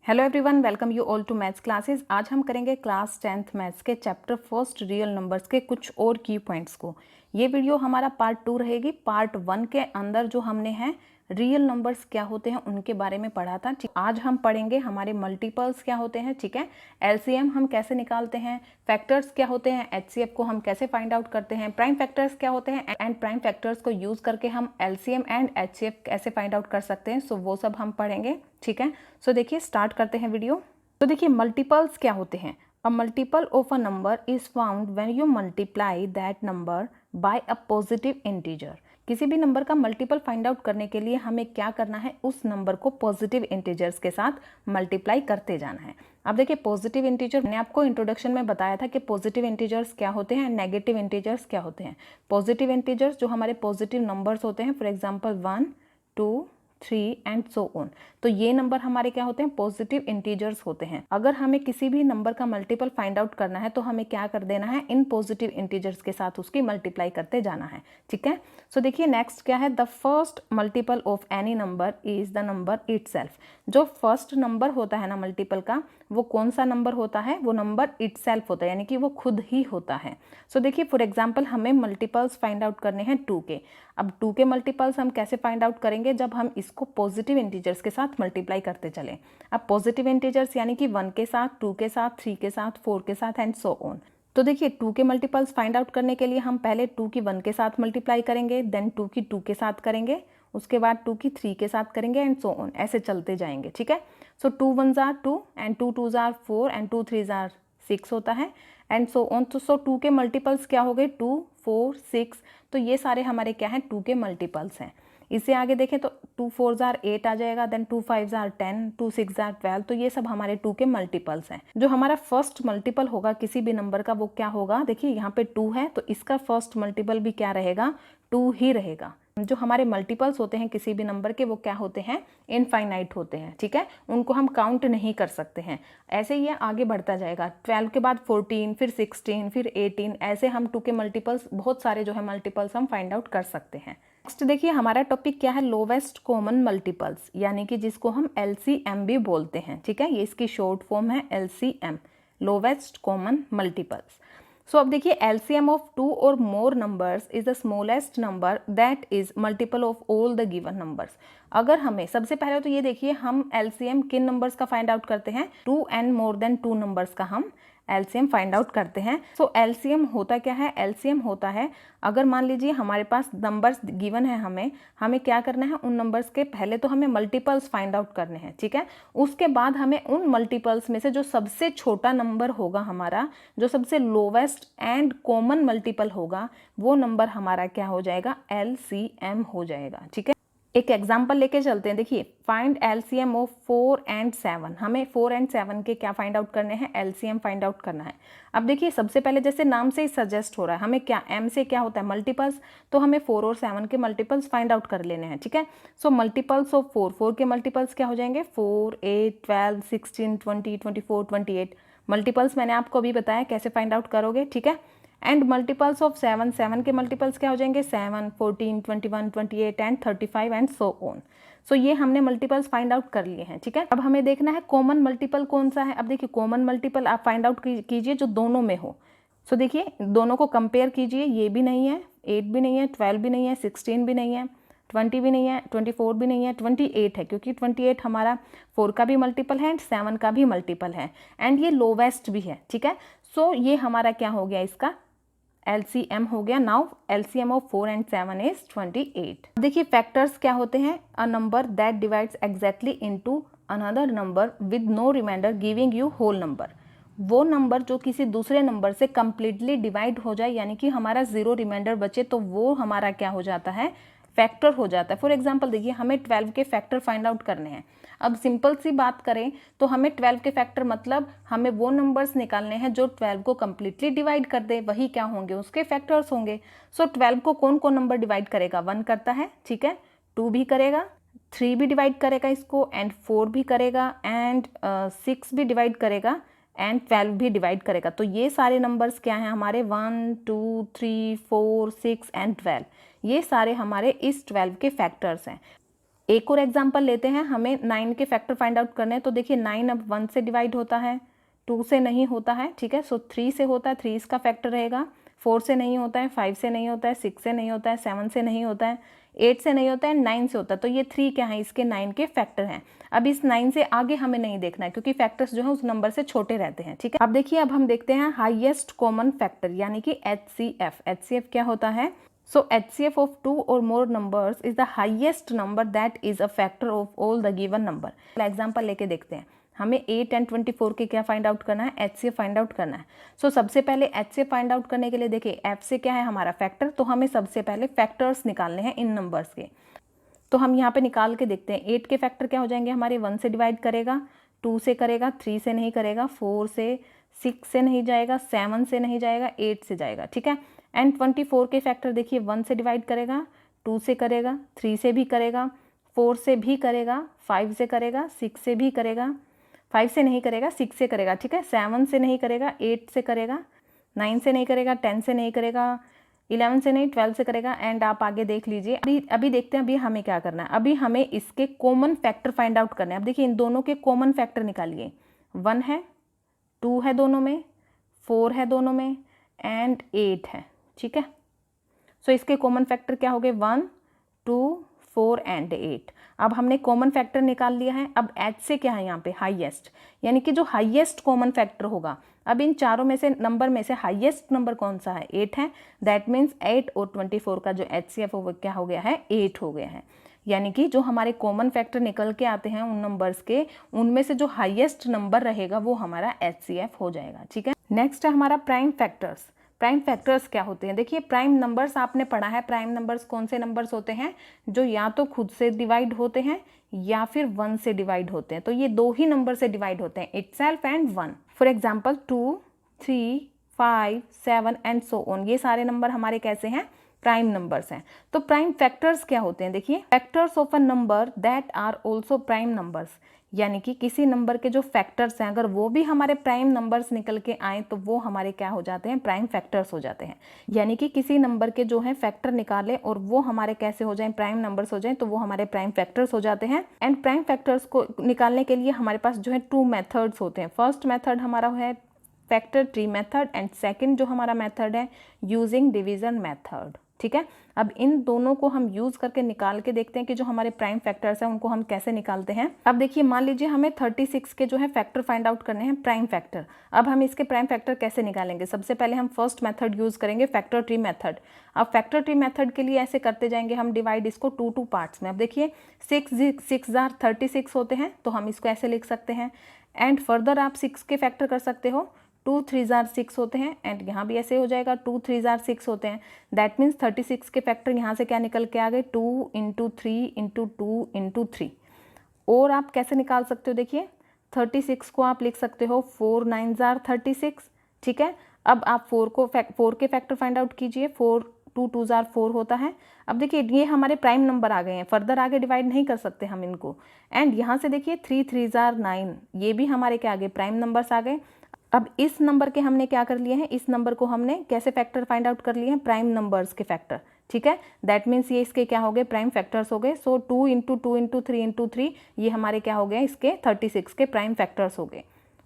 Hello everyone, welcome you all to maths classes. आज हम करेंगे क्लास 10th मैथ्स के चैप्टर फर्स्ट रियल नंबर्स के कुछ और की पॉइंट्स को। ये वीडियो हमारा पार्ट 2 रहेगी। पार्ट 1 के अंदर जो हमने हैं रियल नंबर्स क्या होते हैं उनके बारे में पढ़ा था। आज हम पढ़ेंगे हमारे मल्टीपल्स क्या होते हैं, ठीक है, एलसीएम हम कैसे निकालते हैं, फैक्टर्स क्या होते हैं, एचसीएफ को हम कैसे फाइंड आउट करते हैं, प्राइम फैक्टर्स क्या होते हैं एंड प्राइम फैक्टर्स को यूज करके हम एलसीएम एंड एचसीएफ कैसे फाइंड आउट कर सकते हैं। सो वो सब हम पढ़ेंगे, ठीक है। सो देखिए स्टार्ट करते हैं वीडियो। तो देखिए मल्टीपल्स क्या होते हैं। A multiple of a number is found when you multiply that number by a positive integer. किसी भी नंबर का मल्टीपल फाइंड आउट करने के लिए हमें क्या करना है, उस नंबर को पॉजिटिव इंटीजर्स के साथ मल्टीप्लाई करते जाना है। अब देखिए पॉजिटिव इंटीजर, मैंने आपको इंट्रोडक्शन में बताया था कि पॉजिटिव इंटीजर्स क्या होते हैं, नेगेटिव इंटीजर्स क्या होते हैं। पॉजिटिव इंटीजर्स जो हमारे पॉजिटिव नंबर्स होते हैं, for example 1, 2, 3 and so on, तो ये नंबर हमारे क्या होते हैं, पॉजिटिव इंटीजर्स होते हैं। अगर हमें किसी भी नंबर का मल्टीपल फाइंड आउट करना है तो हमें क्या कर देना है, इन पॉजिटिव इंटीजर्स के साथ उसकी मल्टीप्लाई करते जाना है, ठीक है। सो देखिए नेक्स्ट क्या है, the first multiple of any number is the number itself. जो फर्स्ट नंबर होता है ना मल्टीपल का, वो कौन सा नंबर होता है, वो नंबर इटसेल्फ होता है, यानी कि वो खुद ही होता है। सो देखिए फॉर एग्जाम्पल हमें मल्टीपल्स फाइंड आउट करने हैं 2 के। अब 2 के मल्टीपल्स हम कैसे फाइंड आउट करेंगे, जब हम इसको पॉजिटिव इंटीजर्स के साथ मल्टीप्लाई करते चलें। अब पॉजिटिव इंटीजर्स यानी कि 1 के साथ, 2 के साथ, 3 के साथ, 4 के साथ एंड सो ऑन। तो देखिए 2 के मल्टीपल्स फाइंड आउट करने के लिए हम पहले 2 की 1 के साथ मल्टीप्लाई करेंगे, देन 2 की 2 के साथ करेंगे, उसके बाद 2 की 3 के साथ करेंगे एंड सो ऑन, ऐसे चलते जाएंगे, ठीक है। So 2 1s are 2 and 2 2s are 4 and 2 3s are 6 होता है एंड सो ऑन। तो सो 2 के मल्टीपल्स क्या हो गए, 2 4 6, तो ये सारे हमारे क्या हैं, 2 के मल्टीपल्स हैं। इससे आगे देखें तो 2 4s आर 8 आ जाएगा, then 2 5s are 10, 2 6s are 12, तो ये सब हमारे 2 के मल्टीपल्स हैं। जो हमारा फर्स्ट मल्टीपल होगा किसी भी नंबर का वो क्या होगा, देखिए यहाँ पे 2 है तो इसका फर्स्ट मल्टीपल भी क्या रहेगा, 2 ही रहेगा। जो हमारे मल्टीपल्स होते हैं किसी भी नंबर के वो क्या होते हैं, इनफाइनाइट होते हैं, ठीक है, उनको हम काउंट नहीं कर सकते हैं। ऐसे ही ये आगे बढ़ता जाएगा, 12 के बाद 14, फिर 16, फिर 18, ऐसे हम 2 के मल्टीपल्स बहुत सारे जो है मल्टीपल्स हम फाइंड आउट कर सकते हैं। नेक्स्ट देखिए हमारा टॉपिक क्या है, लोवेस्ट कॉमन मल्टीपल्स, यानी कि जिसको हम एलसीएम भी बोलते हैं, ठीक है, ये इसकी शॉर्ट फॉर्म है एलसीएम, लोवेस्ट कॉमन मल्टीपल्स। सो अब देखिए एलसीएम ऑफ 2 और मोर numbers is the smallest number that is multiple of all the given numbers. अगर हमें सबसे पहले तो ये देखिए हम एलसीएम किन नंबर्स का फाइंड आउट करते हैं, 2 एंड मोर देन 2 नंबर्स का हम एलसीएम फाइंड आउट करते हैं। सो एलसीएम होता क्या है, एलसीएम होता है अगर मान लीजिए हमारे पास नंबर्स गिवन है, हमें क्या करना है, उन नंबर्स के पहले तो हमें मल्टीपल्स फाइंड आउट करने हैं, ठीक है। उसके बाद हमें उन मल्टीपल्स में से जो सबसे छोटा नंबर होगा हमारा, जो सबसे लोवेस्ट एंड कॉमन मल्टीपल होगा, वो नंबर हमारा क्या हो जाएगा, एलसीएम हो जाएगा, ठीक है। एक एग्जाम्पल लेके चलते हैं। देखिए फाइंड एलसीएम ऑफ 4 एंड 7, हमें 4 एंड 7 के क्या फाइंड आउट करने हैं, एलसीएम फाइंड आउट करना है। अब देखिए सबसे पहले जैसे नाम से ही सजेस्ट हो रहा है, हमें क्या, एम से क्या होता है, मल्टीपल्स, तो हमें 4 और 7 के मल्टीपल्स फाइंड आउट कर लेने हैं, ठीक है। सो मल्टीपल्स ऑफ 4 के मल्टीपल्स क्या हो जाएंगे, 4 8 12 16 20 24 28। मल्टीपल्स मैंने आपको अभी बताया कैसे फाइंड आउट करोगे, ठीक है। एंड मल्टीपल्स ऑफ 7 के मल्टीपल्स क्या हो जाएंगे, 7 14 21 28 एंड 35 एंड सो ऑन। सो ये हमने मल्टीपल्स फाइंड आउट कर लिए हैं, ठीक है। अब हमें देखना है कॉमन मल्टीपल कौन सा है। अब देखिए कॉमन मल्टीपल आप फाइंड आउट कीजिए जो दोनों में हो। सो देखिए दोनों को कंपेयर कीजिए, ये भी नहीं है, 8 भी नहीं है, 12 भी नहीं है, 16 भी नहीं है, 20 भी नहीं है, 24 भी नहीं है, 28 है, क्योंकि 28 हमारा 4 का भी मल्टीपल है एंड 7 का भी मल्टीपल है एंड ये लोवेस्ट भी है, ठीक है। सो ये हमारा क्या हो गया, इसका एलसीएम हो गया। Now LCM of 4 and 7 is 28। देखिए फैक्टर्स क्या होते हैं, a number that divides exactly into another number with no remainder giving you whole number. वो नंबर जो किसी दूसरे नंबर से कंप्लीटली डिवाइड हो जाए, यानी कि हमारा 0 रिमाइंडर बचे, तो वो हमारा क्या हो जाता है, फैक्टर हो जाता है। फॉर एग्जाम्पल देखिए हमें 12 के फैक्टर फाइंड आउट करने हैं। अब सिंपल सी बात करें तो हमें 12 के फैक्टर मतलब हमें वो नंबर्स निकालने हैं जो 12 को कंप्लीटली डिवाइड कर दे, वही क्या होंगे, उसके फैक्टर्स होंगे। सो 12 को कौन कौन नंबर डिवाइड करेगा, 1 करता है, ठीक है, 2 भी करेगा, 3 भी डिवाइड करेगा इसको एंड 4 भी करेगा एंड 6 भी डिवाइड करेगा एंड 12 भी डिवाइड करेगा। तो ये सारे नंबर्स क्या हैं हमारे, 1 2 3 4 6 एंड 12, ये सारे हमारे इस 12 के फैक्टर्स हैं। एक और एग्जांपल लेते हैं, हमें 9 के फैक्टर फाइंड आउट करने हैं। तो देखिए 9 अब 1 से डिवाइड होता है, 2 से नहीं होता है, ठीक है। सो 3 से होता है, 3 इसका फैक्टर रहेगा। 4 से नहीं होता है, 5 से नहीं होता है, 6 से नहीं होता है, 7 से नहीं होता है, 8 से नहीं होता है, 9 से होता है। तो ये 3 क्या है, इसके 9 के फैक्टर हैं। अब इस 9 से आगे हमें नहीं देखना है क्योंकि फैक्टर्स जो है उस नंबर से छोटे रहते हैं, ठीक है। अब देखिए, अब हम देखते हैं हाईएस्ट कॉमन फैक्टर यानी कि HCF। HCF क्या होता है? So HCF of 2 or more numbers is the highest number that is a factor of all the given number। Example लेके देखते हैं, हमें 8 and 24 के क्या फाइंड आउट करना है, HCF फाइंड आउट करना है। सो सबसे पहले HCF फाइंड आउट करने के लिए देखिए F से क्या है हमारा फैक्टर, तो हमें सबसे पहले फैक्टर्स निकालने हैं इन नंबर्स के। तो हम यहाँ पे निकाल के देखते हैं। 8 के फैक्टर क्या हो जाएंगे हमारे, 1 से डिवाइड करेगा, 2 से करेगा, 3 से नहीं करेगा, 4 से, 6 से नहीं जाएगा, 7 से नहीं जाएगा, 8 से जाएगा, ठीक है। एंड 24 के फैक्टर देखिए 1 से डिवाइड करेगा, 2 से करेगा, 3 से भी करेगा, 4 से भी करेगा, 5 से करेगा, 6 से भी करेगा, 5 से नहीं करेगा, 6 से करेगा, ठीक है। 7 से नहीं करेगा, 8 से करेगा, 9 से नहीं करेगा, 10 से नहीं करेगा, 11 से नहीं, 12 से करेगा। एंड आप आगे देख लीजिए। अभी देखते हैं अभी हमें क्या करना है। अभी हमें इसके कॉमन फैक्टर फाइंड आउट करना है। अब देखिए इन दोनों के कॉमन फैक्टर निकालिए। 1 है, 2 है दोनों में, 4 है दोनों में, एंड 8 है, ठीक है। सो इसके कॉमन फैक्टर क्या हो गए, 1, 2, 4 एंड 8। अब हमने कॉमन फैक्टर निकाल लिया है। अब H से क्या है यहाँ पे, हाईएस्ट, यानी कि जो हाईएस्ट कॉमन फैक्टर होगा। अब इन चारों में से नंबर में से हाईएस्ट नंबर कौन सा है, 8 है। दैट मीन्स 8 और 24 का जो HCF वो क्या हो गया है, 8 हो गया है। यानी कि जो हमारे कॉमन फैक्टर निकल के आते हैं उन नंबर्स के, उनमें से जो हाईएस्ट नंबर रहेगा वो हमारा HCF हो जाएगा, ठीक है। नेक्स्ट है हमारा प्राइम फैक्टर्स। प्राइम फैक्टर्स क्या होते हैं, देखिए प्राइम नंबर्स आपने पढ़ा है। प्राइम नंबर्स कौन से नंबर्स होते हैं, जो या तो खुद से डिवाइड होते हैं या फिर 1 से डिवाइड होते हैं। तो ये 2 ही नंबर से डिवाइड होते हैं, itself and 1। For example 2, 3, 5, 7 and so on, ये सारे नंबर हमारे कैसे हैं, प्राइम नंबर्स हैं। तो प्राइम फैक्टर्स क्या होते हैं, देखिए factors of a number that are also prime numbers, यानी कि किसी नंबर के जो फैक्टर्स हैं अगर वो भी हमारे प्राइम नंबर्स निकल के आए तो वो हमारे क्या हो जाते हैं, प्राइम फैक्टर्स हो जाते हैं। यानी कि किसी नंबर के जो है फैक्टर निकाले और वो हमारे कैसे हो जाएं, प्राइम नंबर्स हो जाएं, तो वो हमारे प्राइम फैक्टर्स हो जाते हैं। एंड प्राइम फैक्टर्स को निकालने के लिए हमारे पास जो है 2 मेथड्स होते हैं। फर्स्ट मेथड हमारा है factor tree method and second जो हमारा मेथड है यूजिंग डिवीजन मेथड, ठीक है। अब इन दोनों को हम यूज करके निकाल के देखते हैं कि जो हमारे प्राइम फैक्टर्स हैं उनको हम कैसे निकालते हैं। अब देखिए मान लीजिए हमें 36 के जो है फैक्टर फाइंड आउट करने हैं, प्राइम फैक्टर। अब हम इसके प्राइम फैक्टर कैसे निकालेंगे, सबसे पहले हम फर्स्ट मेथड यूज करेंगे, फैक्टर ट्री मेथड। अब फैक्टर ट्री मेथड के लिए ऐसे करते जाएंगे हम डिवाइड इसको 2 पार्ट्स में। अब देखिए 6 जार 36 होते हैं तो हम इसको ऐसे लिख सकते हैं। एंड फर्दर आप 6 के फैक्टर कर सकते हो, 2 3 जार 6 होते हैं। एंड यहाँ भी ऐसे हो जाएगा, 2 3 जार 6 होते हैं। दैट मीन्स 36 के फैक्टर यहाँ से क्या निकल के आ गए, 2 × 3 × 2 × 3। और आप कैसे निकाल सकते हो, देखिए 36 को आप लिख सकते हो 4 9 जार 36, ठीक है। अब आप 4 के फैक्टर फाइंड आउट कीजिए, 4 2 2 जार 4 होता है। अब देखिए ये हमारे प्राइम नंबर आ गए हैं, फर्दर आगे डिवाइड नहीं कर सकते हम इनको। एंड यहाँ से देखिए 3 3 जार 9, ये भी हमारे क्या आ गए, प्राइम नंबर्स आ गए। अब इस नंबर के हमने क्या कर लिए हैं, इस नंबर को हमने कैसे फैक्टर फाइंड आउट कर लिए हैं, प्राइम नंबर्स के फैक्टर, ठीक है। दैट मीन्स ये इसके क्या हो गए, प्राइम फैक्टर्स हो गए। सो 2 × 2 × 3 × 3 ये हमारे क्या हो गए, इसके 36 के प्राइम फैक्टर्स हो गए।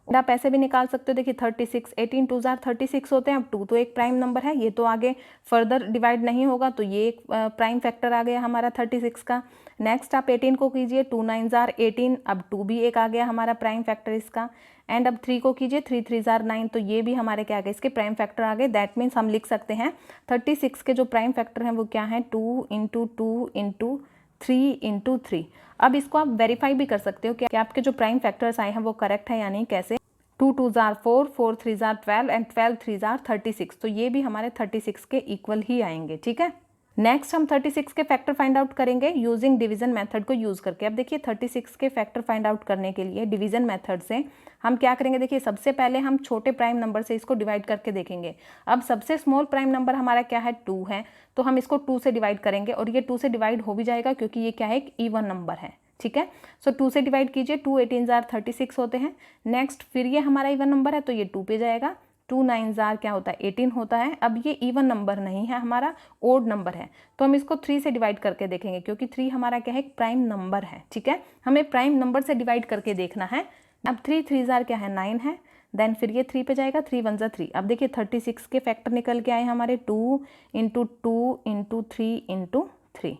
आप ऐसे भी निकाल सकते हो, देखिए 36 18 2 जार 36 होते हैं। अब 2 तो एक प्राइम नंबर है, ये तो आगे फर्दर डिवाइड नहीं होगा, तो ये एक प्राइम फैक्टर आ गया हमारा 36 का। नेक्स्ट आप 18 को कीजिए, 2 9 जार 18, अब 2 भी एक आ गया हमारा प्राइम फैक्टर इसका। एंड अब 3 को कीजिए, 3 3 जार 9, तो ये भी हमारे क्या आ गए, इसके प्राइम फैक्टर आ गए। दैट मीन्स हम लिख सकते हैं 36 के जो प्राइम फैक्टर हैं वो क्या है, 2 × 2 × 3 × 3। अब इसको आप वेरीफाई भी कर सकते हो कि आपके जो प्राइम फैक्टर्स आए हैं वो करेक्ट है या नहीं। कैसे, 2 2 जार 4, 4 3 जार 12 एंड 12 3 जार 36, तो ये भी हमारे 36 के इक्वल ही आएंगे, ठीक है। नेक्स्ट हम 36 के फैक्टर फाइंड आउट करेंगे यूजिंग डिवीजन मेथड को यूज करके। अब देखिए 36 के फैक्टर फाइंड आउट करने के लिए डिवीजन मेथड से हम क्या करेंगे, देखिए सबसे पहले हम छोटे प्राइम नंबर से इसको डिवाइड करके देखेंगे। अब सबसे स्मॉल प्राइम नंबर हमारा क्या है, 2 है, तो हम इसको 2 से डिवाइड करेंगे और ये 2 से डिवाइड हो भी जाएगा क्योंकि ये क्या है, एक इवन नंबर है, ठीक है। सो 2 से डिवाइड कीजिए, 2 18 जार 36 होते हैं। नेक्स्ट फिर ये हमारा इवन नंबर है तो ये 2 पे जाएगा, 2 9 क्या होता है 18 होता है। अब ये इवन नंबर नहीं है, हमारा ओड नंबर है, तो हम इसको 3 से डिवाइड करके देखेंगे, क्योंकि 3 हमारा क्या है, एक प्राइम नंबर है। ठीक है, हमें प्राइम नंबर से डिवाइड करके देखना है। अब 3 3 क्या है 9 है, देन फिर ये 3 पे जाएगा, 3 1 3। अब देखिए 36 के फैक्टर निकल के आए हमारे 2 इंटू 2 इंटू 3 इंटू 3।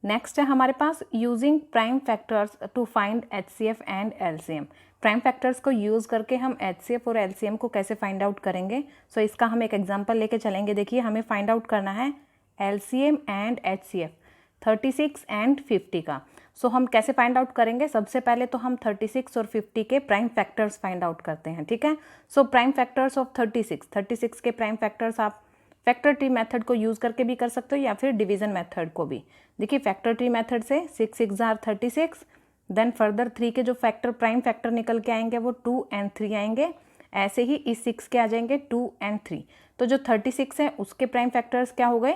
नेक्स्ट है हमारे पास using prime factors to find HCF and LCM। Prime factors को यूज़ करके हम HCF और LCM को कैसे फाइंड आउट करेंगे। सो इसका हम एक एग्जांपल लेके चलेंगे। देखिए हमें फाइंड आउट करना है LCM एंड HCF 36 एंड 50 का। सो हम कैसे फाइंड आउट करेंगे, सबसे पहले तो हम 36 और 50 के प्राइम फैक्टर्स फाइंड आउट करते हैं। ठीक है, सो प्राइम फैक्टर्स ऑफ 36 के प्राइम फैक्टर्स आप फैक्टर ट्री मेथड को यूज़ करके भी कर सकते हो या फिर डिवीजन मेथड को भी। देखिए फैक्टर ट्री मेथड से 6 6 36, देन फर्दर 3 के जो फैक्टर प्राइम फैक्टर निकल के आएंगे वो 2 एंड 3 आएंगे। ऐसे ही इस 6 के आ जाएंगे 2 एंड 3। तो जो 36 है उसके प्राइम फैक्टर्स क्या हो गए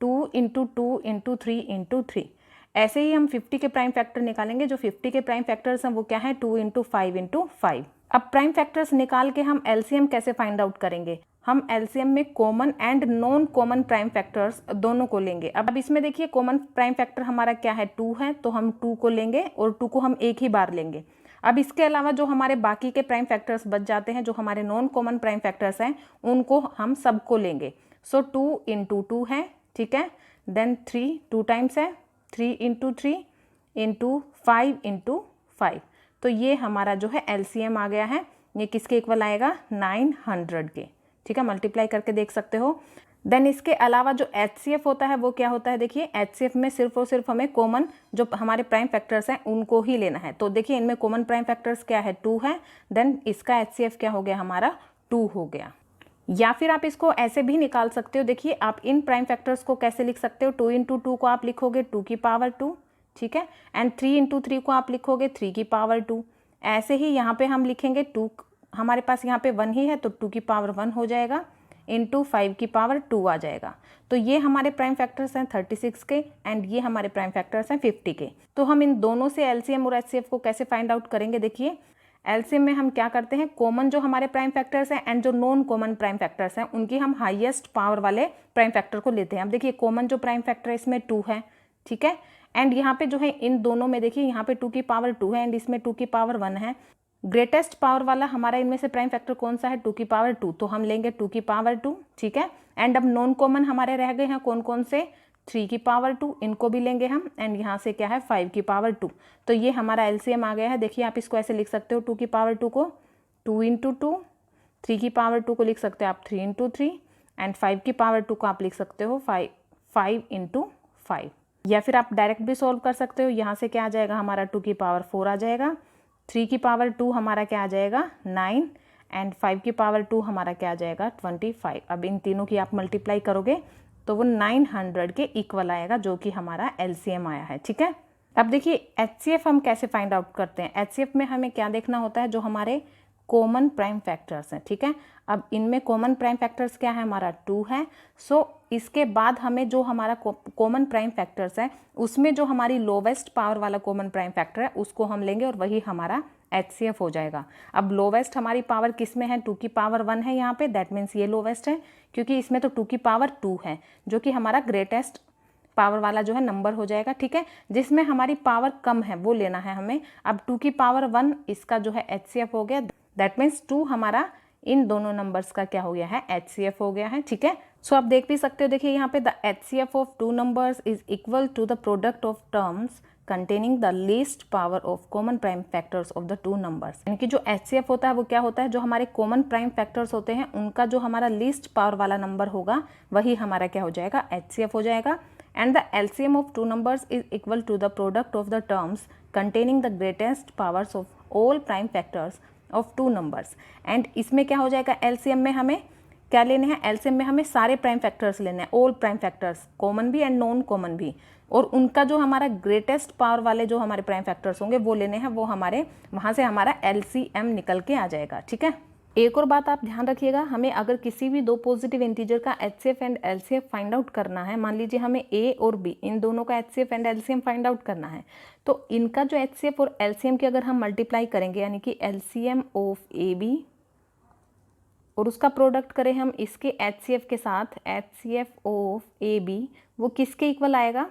2 इंटू 2 इंटू 3 इंटू 3। ऐसे ही हम 50 के प्राइम फैक्टर निकालेंगे। जो 50 के प्राइम फैक्टर्स हैं वो क्या है 2 इंटू 5 इंटू 5। अब प्राइम फैक्टर्स निकाल के हम LCM कैसे फाइंड आउट करेंगे। हम LCM में common and non common prime factors दोनों को लेंगे। अब इसमें देखिए कॉमन प्राइम फैक्टर हमारा क्या है 2 है, तो हम 2 को लेंगे और 2 को हम एक ही बार लेंगे। अब इसके अलावा जो हमारे बाकी के प्राइम फैक्टर्स बच जाते हैं, जो हमारे नॉन कॉमन प्राइम फैक्टर्स हैं, उनको हम सबको लेंगे। सो 2 इंटू 2 है, ठीक है, देन 3 2 टाइम्स है, 3 इंटू 3 इंटू 5 इंटू 5। तो ये हमारा जो है LCM आ गया है। ये किसके इक्वल आएगा 900 के। ठीक है, मल्टीप्लाई करके देख सकते हो। देन इसके अलावा जो HCF होता है वो क्या होता है, देखिए HCF में सिर्फ और सिर्फ हमें कॉमन जो हमारे प्राइम फैक्टर्स हैं उनको ही लेना है। तो देखिए इनमें कॉमन प्राइम फैक्टर्स क्या है 2 है, देन इसका HCF क्या हो गया हमारा 2 हो गया। या फिर आप इसको ऐसे भी निकाल सकते हो। देखिए आप इन प्राइम फैक्टर्स को कैसे लिख सकते हो, 2 इंटू 2 को आप लिखोगे 2 की पावर 2, ठीक है, एंड 3 इंटू 3 को आप लिखोगे 3 की पावर 2। ऐसे ही यहाँ पे हम लिखेंगे 2, हमारे पास यहाँ पे 1 ही है तो 2 की पावर 1 हो जाएगा, इंटू 5 की पावर 2 आ जाएगा। तो ये हमारे प्राइम फैक्टर्स हैं 36 के एंड ये हमारे प्राइम फैक्टर्स हैं 50 के। तो हम इन दोनों से LCM और HCF को कैसे फाइंड आउट करेंगे। देखिए LCM में हम क्या करते हैं, कॉमन जो हमारे प्राइम फैक्टर्स हैं एंड जो नॉन कॉमन प्राइम फैक्टर्स हैं उनकी हम हाईएस्ट पावर वाले प्राइम फैक्टर को लेते हैं। अब देखिए कॉमन जो प्राइम फैक्टर है इसमें 2 है, ठीक है, एंड यहाँ पे जो है इन दोनों में देखिए यहाँ पे 2 की पावर 2 है एंड इसमें 2 की पावर 1 है। ग्रेटेस्ट पावर वाला हमारा इनमें से प्राइम फैक्टर कौन सा है 2 की पावर 2, तो हम लेंगे 2 की पावर 2, ठीक है। एंड अब नॉन कॉमन हमारे रह गए हैं कौन कौन से 3 की पावर 2, इनको भी लेंगे हम, एंड यहाँ से क्या है 5 की पावर 2। तो ये हमारा LCM आ गया है। देखिए आप इसको ऐसे लिख सकते हो 2 की पावर 2 को 2 इंटू 2, 3 की पावर 2 को लिख सकते हो आप 3 इंटू 3, एंड 5 की पावर 2 को आप लिख सकते हो 5 इंटू 5। या फिर आप डायरेक्ट भी सॉल्व कर सकते हो। यहाँ से क्या आ जाएगा हमारा 2 की पावर 4 आ जाएगा, 3 की पावर 2 हमारा क्या आ जाएगा 9, एंड 5 की पावर 2 हमारा क्या आ जाएगा 25। अब इन तीनों की आप मल्टीप्लाई करोगे तो वो 900 के इक्वल आएगा, जो कि हमारा LCM आया है, ठीक है। अब देखिए HCF हम कैसे फाइंड आउट करते हैं। HCF में हमें क्या देखना होता है, जो हमारे कॉमन प्राइम फैक्टर्स हैं, ठीक है। अब इनमें कॉमन प्राइम फैक्टर्स क्या है हमारा 2 है। सो इसके बाद हमें जो हमारा कॉमन प्राइम फैक्टर्स है उसमें जो हमारी लोवेस्ट पावर वाला कॉमन प्राइम फैक्टर है उसको हम लेंगे और वही हमारा HCF हो जाएगा। अब लोवेस्ट हमारी पावर किस में है 2 की पावर 1 है यहाँ पे, दैट मीन्स ये लोवेस्ट है, क्योंकि इसमें तो 2 की पावर 2 है जो कि हमारा ग्रेटेस्ट पावर वाला जो है नंबर हो जाएगा, ठीक है। जिसमें हमारी पावर कम है वो लेना है हमें। अब 2 की पावर 1 इसका जो है HCF हो गया, दैट मीन्स 2 हमारा इन दोनों नंबर्स का क्या हो गया है HCF हो गया है, ठीक है। सो आप देख भी सकते हो, देखिए यहाँ पे the HCF of 2 numbers is equal to the product of terms containing the least power of common prime factors of the 2 numbers. यानी कि जो HCF होता है वो क्या होता है, जो हमारे कॉमन प्राइम फैक्टर्स होते हैं उनका जो हमारा लीस्ट पावर वाला नंबर होगा वही हमारा क्या हो जाएगा HCF हो जाएगा। And the LCM of 2 numbers is equal to the product of the terms containing the greatest powers of all prime factors of 2 numbers. And इसमें क्या हो जाएगा LCM में हमें क्या लेने हैं, LCM में हमें सारे प्राइम फैक्टर्स लेने हैं, ऑल प्राइम फैक्टर्स, कॉमन भी एंड नॉन कॉमन भी, और उनका जो हमारा ग्रेटेस्ट पावर वाले जो हमारे प्राइम फैक्टर्स होंगे वो लेने हैं, वो हमारे वहाँ से हमारा LCM निकल के आ जाएगा, ठीक है। एक और बात आप ध्यान रखिएगा, हमें अगर किसी भी 2 पॉजिटिव इंटीजर का HCF and LCM find out करना है, मान लीजिए हमें A और B इन दोनों का HCF and LCM find out करना है, तो इनका जो HCF और LCM की अगर हम मल्टीप्लाई करेंगे, यानी कि LCM ऑफ AB और उसका प्रोडक्ट करें हम इसके HCF के साथ, HCF ऑफ AB, वो किसके इक्वल आएगा?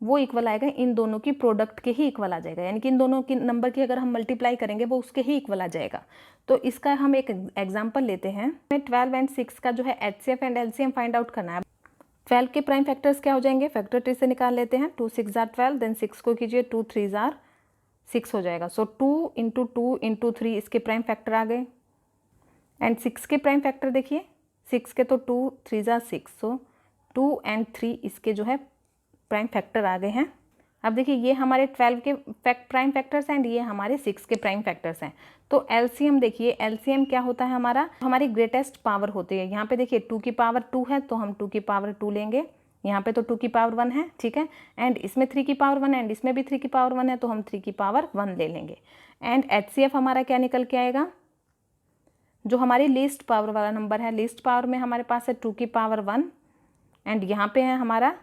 वो इक्वल आएगा इन दोनों की प्रोडक्ट के ही इक्वल आ जाएगा, यानी कि इन दोनों की नंबर की अगर हम मल्टीप्लाई करेंगे वो उसके ही इक्वल आ जाएगा। तो इसका हम एक एग्जांपल लेते हैं। 12 एंड 6 का जो है HCF and LCM find out करना है। 12 के प्राइम फैक्टर्स क्या हो जाएंगे? फैक्टर ट्री से निकाल लेते हैं। 2 6 जार 12, देन 6 को कीजिए, 2 3 जार 6 हो जाएगा। सो 2 इंटू 2 इंटू 3 इसके प्राइम फैक्टर आ गए। एंड 6 के प्राइम फैक्टर देखिए, 6 के तो 2 3 जार 6, सो 2 एंड 3 इसके जो है प्राइम फैक्टर आ गए हैं। अब देखिए ये हमारे 12 के प्राइम फैक्टर्स हैं एंड ये हमारे 6 के प्राइम फैक्टर्स हैं। तो एलसीएम देखिए, एलसीएम क्या होता है हमारा? हमारी ग्रेटेस्ट पावर होती है। यहाँ पे देखिए 2 की पावर 2 है तो हम 2 की पावर 2 लेंगे, यहाँ पे तो 2 की पावर 1 है, ठीक है। एंड इसमें 3 की पावर 1 है एंड इसमें भी 3 की पावर 1 है तो हम 3 की पावर 1 ले लेंगे। एंड HCF हमारा क्या निकल के आएगा? जो हमारी लीस्ट पावर वाला नंबर है, लीस्ट पावर में हमारे पास है 2 की पावर 1 एंड यहाँ पे है हमारा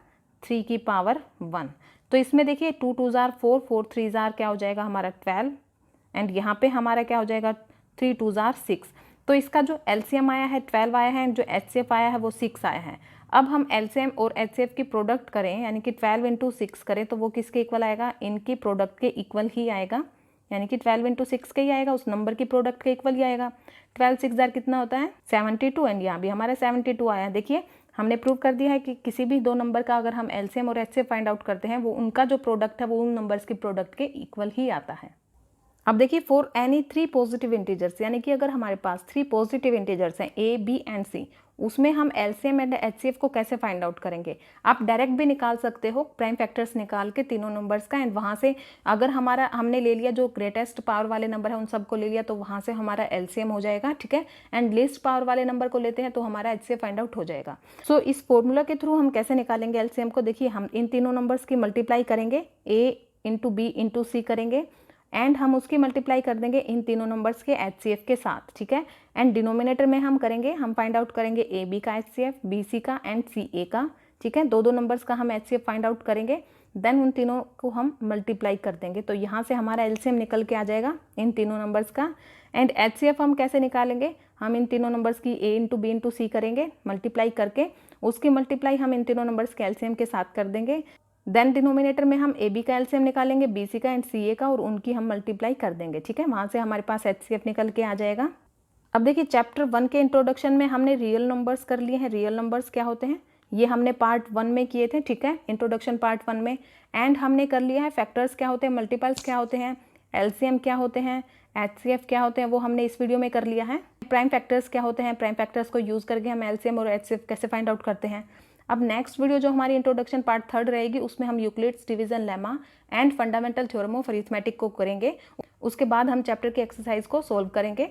3 की पावर 1। तो इसमें देखिए 2 2 जार 4, 4 3 जार क्या हो जाएगा हमारा 12 एंड यहाँ पे हमारा क्या हो जाएगा 3 2 जार 6। तो इसका जो LCM आया है 12 आया है एंड जो HCF आया है वो 6 आया है। अब हम LCM और HCF की प्रोडक्ट करें, यानी कि 12 इंटू 6 करें तो वो किसके इक्वल आएगा? इनकी प्रोडक्ट के इक्वल ही आएगा, यानी कि 12 इंटू 6 के ही आएगा, उस नंबर की प्रोडक्ट के इक्वल ही आएगा। 12 6 जार कितना होता है? 72 एंड यहाँ भी हमारा 72 आया। देखिए हमने प्रूव कर दिया है कि किसी भी दो नंबर का अगर हम LCM और HCF फाइंड आउट करते हैं वो उनका जो प्रोडक्ट है वो उन नंबर्स की प्रोडक्ट के इक्वल ही आता है। अब देखिए फॉर एनी 3 पॉजिटिव इंटीजर्स, यानी कि अगर हमारे पास 3 पॉजिटिव इंटीजर्स हैं A, B एंड C, उसमें हम LCM एंड HCF को कैसे फाइंड आउट करेंगे? आप डायरेक्ट भी निकाल सकते हो, प्राइम फैक्टर्स निकाल के तीनों नंबर्स का, एंड वहाँ से अगर हमने ले लिया जो ग्रेटेस्ट पावर वाले नंबर है उन सबको ले लिया तो वहाँ से हमारा LCM हो जाएगा, ठीक है। एंड लीस्ट पावर वाले नंबर को लेते हैं तो हमारा HCF फाइंड आउट हो जाएगा। सो इस फॉर्मूला के थ्रू हम कैसे निकालेंगे LCM को? देखिए हम इन तीनों नंबर्स की मल्टीप्लाई करेंगे, A into B into C करेंगे एंड हम उसकी मल्टीप्लाई कर देंगे इन तीनों नंबर्स के HCF के साथ, ठीक है। एंड डिनोमिनेटर में हम करेंगे, हम फाइंड आउट करेंगे AB का HCF, BC का एंड CA का, ठीक है। दो नंबर्स का हम HCF फाइंड आउट करेंगे, देन उन तीनों को हम मल्टीप्लाई कर देंगे तो यहाँ से हमारा LCM निकल के आ जाएगा इन तीनों नंबर्स का। एंड HCF हम कैसे निकालेंगे? हम इन तीनों नंबर्स की A into B into C करेंगे, मल्टीप्लाई करके उसकी मल्टीप्लाई हम इन तीनों नंबर्स के LCM के साथ कर देंगे। देन डिनोमिनेटर में हम AB का LCM निकालेंगे, BC का एंड CA का, और उनकी हम मल्टीप्लाई कर देंगे, ठीक है। वहाँ से हमारे पास HCF निकल के आ जाएगा। अब देखिए चैप्टर 1 के इंट्रोडक्शन में हमने रियल नंबर्स कर लिए हैं। रियल नंबर्स क्या होते हैं ये हमने पार्ट 1 में किए थे, ठीक है, इंट्रोडक्शन पार्ट 1 में। एंड हमने कर लिया है फैक्टर्स क्या होते हैं, मल्टीपल्स क्या होते हैं, LCM क्या होते हैं, HCF क्या होते हैं, वो हमने इस वीडियो में कर लिया है। प्राइम फैक्टर्स क्या होते हैं, प्राइम फैक्टर्स को यूज़ करके हम LCM और HCF कैसे फाइंड आउट करते हैं। अब नेक्स्ट वीडियो जो हमारी इंट्रोडक्शन पार्ट 3 रहेगी उसमें हम Euclid's division lemma and fundamental theorem of arithmetic को करेंगे। उसके बाद हम चैप्टर की एक्सरसाइज को सॉल्व करेंगे।